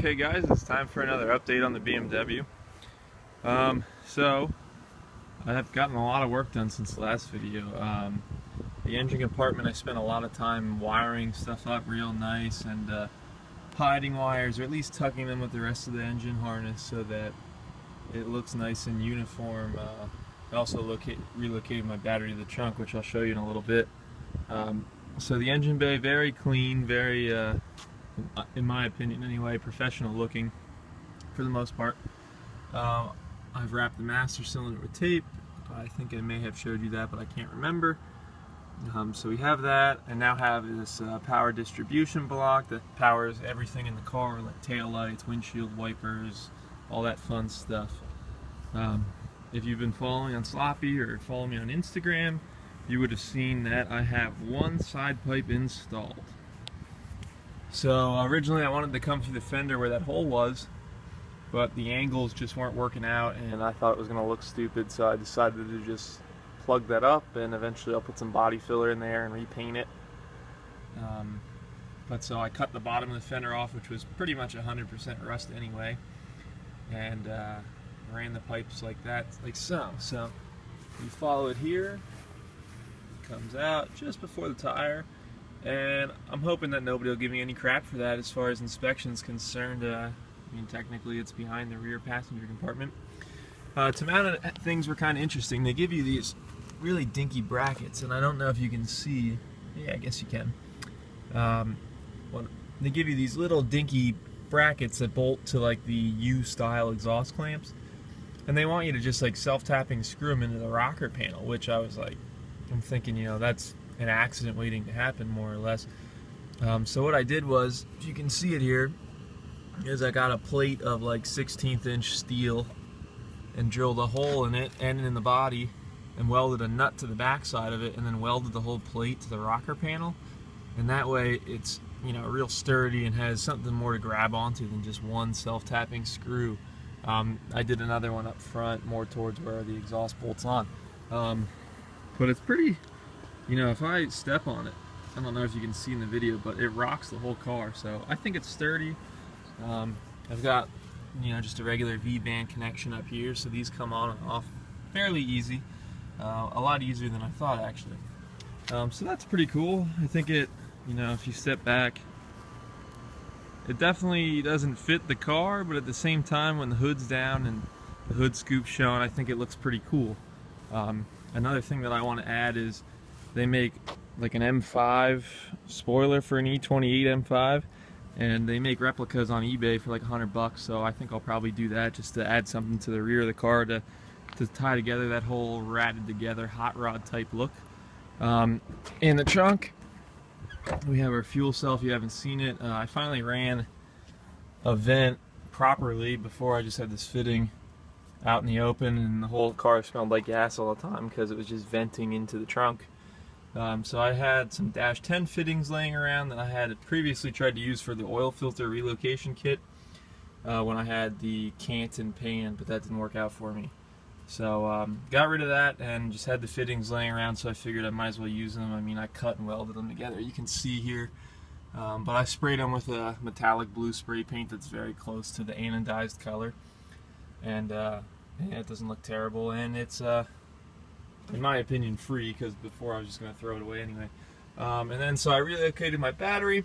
Okay guys, it's time for another update on the BMW. So I've gotten a lot of work done since the last video. The engine compartment, I spent a lot of time wiring stuff up real nice and hiding wires, or at least tucking them with the rest of the engine harness so that it looks nice and uniform. I also relocated my battery to the trunk, which I'll show you in a little bit. So the engine bay, very clean, very in my opinion anyway, professional looking for the most part. I've wrapped the master cylinder with tape. I think I may have showed you that, but I can't remember. So we have that. I now have this power distribution block that powers everything in the car, like tail lights, windshield wipers, all that fun stuff. If you've been following on Sloppy or following me on Instagram, you would have seen that I have one side pipe installed. So originally I wanted to come through the fender where that hole was, but the angles just weren't working out and I thought it was going to look stupid, so I decided to just plug that up, and eventually I'll put some body filler in there and repaint it. But so I cut the bottom of the fender off, which was pretty much 100% rust anyway, and ran the pipes like that, like so. So you follow it here, it comes out just before the tire. And I'm hoping that nobody will give me any crap for that as far as inspection's concerned. I mean, technically it's behind the rear passenger compartment. To mount it, things were kind of interesting. They give you these really dinky brackets, and I don't know if you can see. Yeah, I guess you can. Well, they give you these little dinky brackets that bolt to like the U-style exhaust clamps, and they want you to just like self-tapping screw them into the rocker panel, which I was like, I'm thinking, you know, that's an accident waiting to happen, more or less. So what I did was, if you can see it here, is I got a plate of like 16th inch steel and drilled a hole in it and in the body and welded a nut to the back side of it, and then welded the whole plate to the rocker panel, and that way it's, you know, real sturdy and has something more to grab onto than just one self-tapping screw. I did another one up front more towards where the exhaust bolts on, but it's pretty. You know, if I step on it, I don't know if you can see in the video, but it rocks the whole car, so I think it's sturdy. I've got, you know, just a regular V-band connection up here, so these come on and off fairly easy. A lot easier than I thought, actually. So that's pretty cool. I think it, you know, if you step back, it definitely doesn't fit the car, but at the same time, when the hood's down and the hood scoop's showing, I think it looks pretty cool. Another thing that I want to add is they make like an M5 spoiler for an e28 M5, and they make replicas on eBay for like $100, so I think I'll probably do that just to add something to the rear of the car to tie together that whole ratted together hot rod type look. In the trunk we have our fuel cell. If you haven't seen it, I finally ran a vent properly. Before I just had this fitting out in the open and the whole car smelled like gas all the time because it was just venting into the trunk. So I had some dash 10 fittings laying around that I had previously tried to use for the oil filter relocation kit when I had the Canton pan, but that didn't work out for me. So got rid of that and just had the fittings laying around, so I figured I might as well use them. I mean, I cut and welded them together, you can see here. But I sprayed them with a metallic blue spray paint that's very close to the anodized color. And yeah, it doesn't look terrible, and it's in my opinion free, because before I was just going to throw it away anyway. And then so I relocated my battery.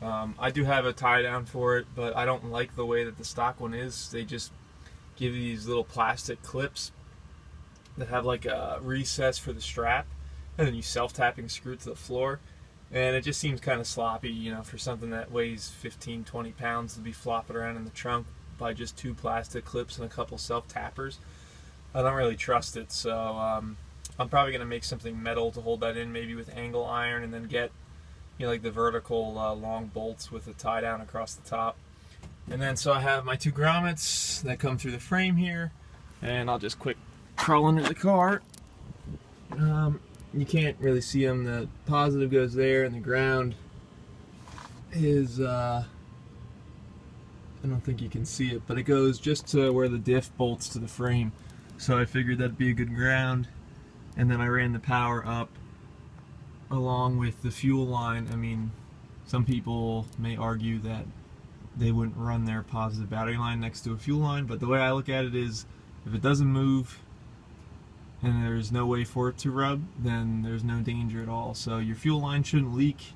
I do have a tie down for it, but I don't like the way that the stock one is. They just give you these little plastic clips that have like a recess for the strap, and then you self-tapping screw it to the floor, and it just seems kind of sloppy, you know, for something that weighs 15-20 pounds to be flopping around in the trunk by just two plastic clips and a couple self-tappers. I don't really trust it, so I'm probably going to make something metal to hold that in, maybe with angle iron, and then get, you know, like the vertical long bolts with a tie down across the top. And then so I have my two grommets that come through the frame here, and I'll just quick crawl under the car. You can't really see them. The positive goes there, and the ground is I don't think you can see it, but it goes just to where the diff bolts to the frame. So I figured that'd be a good ground, and then I ran the power up along with the fuel line. I mean, some people may argue that they wouldn't run their positive battery line next to a fuel line. But the way I look at it is, if it doesn't move and there's no way for it to rub, then there's no danger at all. So your fuel line shouldn't leak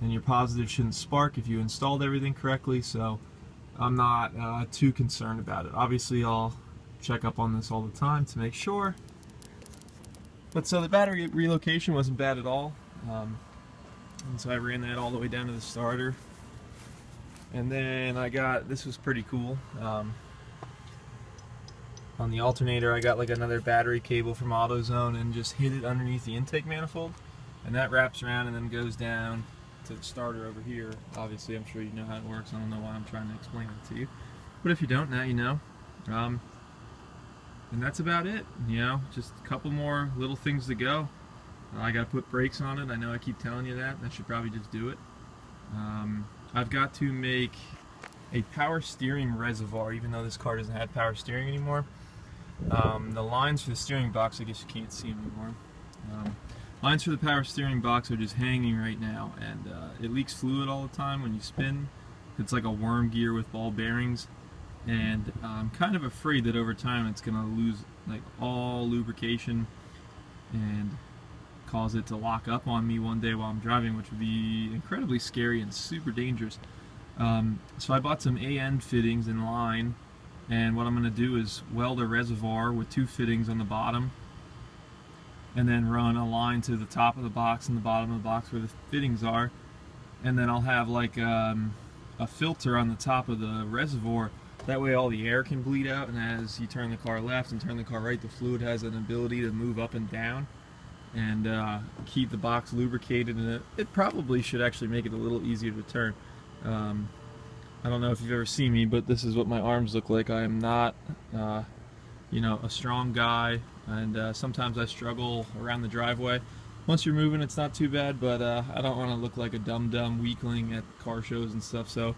and your positive shouldn't spark if you installed everything correctly. So I'm not too concerned about it. Obviously I'll check up on this all the time to make sure. But so the battery relocation wasn't bad at all. And so I ran that all the way down to the starter. And then I got, this was pretty cool. On the alternator I got like another battery cable from AutoZone and just hid it underneath the intake manifold. And that wraps around and then goes down to the starter over here. Obviously I'm sure you know how it works. I don't know why I'm trying to explain it to you. But if you don't, now you know. And that's about it. You know, just a couple more little things to go. I got to put brakes on it. I know I keep telling you that. I should probably just do it. I've got to make a power steering reservoir, even though this car doesn't have power steering anymore. The lines for the steering box, I guess you can't see them anymore. Lines for the power steering box are just hanging right now, and it leaks fluid all the time when you spin. It's like a worm gear with ball bearings, and I'm kind of afraid that over time it's going to lose like all lubrication and cause it to lock up on me one day while I'm driving, which would be incredibly scary and super dangerous. So I bought some AN fittings in line, and what I'm going to do is weld a reservoir with 2 fittings on the bottom, and then run a line to the top of the box and the bottom of the box where the fittings are, and then I'll have like a filter on the top of the reservoir. That way all the air can bleed out, and as you turn the car left and turn the car right, the fluid has an ability to move up and down and keep the box lubricated, and it probably should actually make it a little easier to turn. I don't know if you've ever seen me, but this is what my arms look like. I am not you know, a strong guy, and sometimes I struggle around the driveway. Once you're moving, it's not too bad, but I don't want to look like a dumb weakling at car shows and stuff. So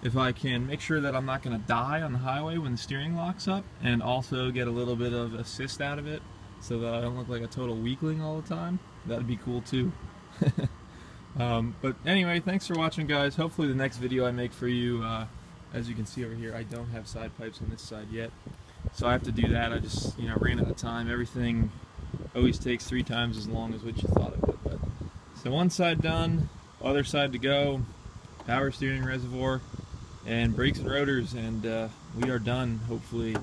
if I can make sure that I'm not going to die on the highway when the steering locks up, and also get a little bit of assist out of it so that I don't look like a total weakling all the time, that'd be cool too. But anyway, thanks for watching, guys. Hopefully the next video I make for you, as you can see over here, I don't have side pipes on this side yet, so I have to do that. I just, you know, ran out of time. Everything always takes 3 times as long as what you thought it would. But so one side done, other side to go, power steering reservoir, and brakes and rotors, and we are done, hopefully.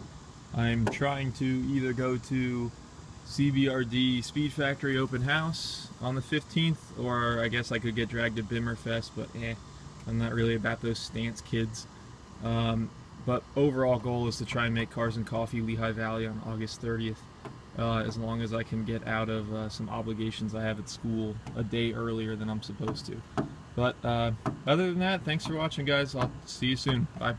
I'm trying to either go to CBRD Speed Factory Open House on the 15th, or I guess I could get dragged to Bimmerfest, but I'm not really about those stance kids. But overall goal is to try and make Cars and Coffee Lehigh Valley on August 30th, as long as I can get out of some obligations I have at school a day earlier than I'm supposed to. But other than that, thanks for watching, guys. I'll see you soon. Bye.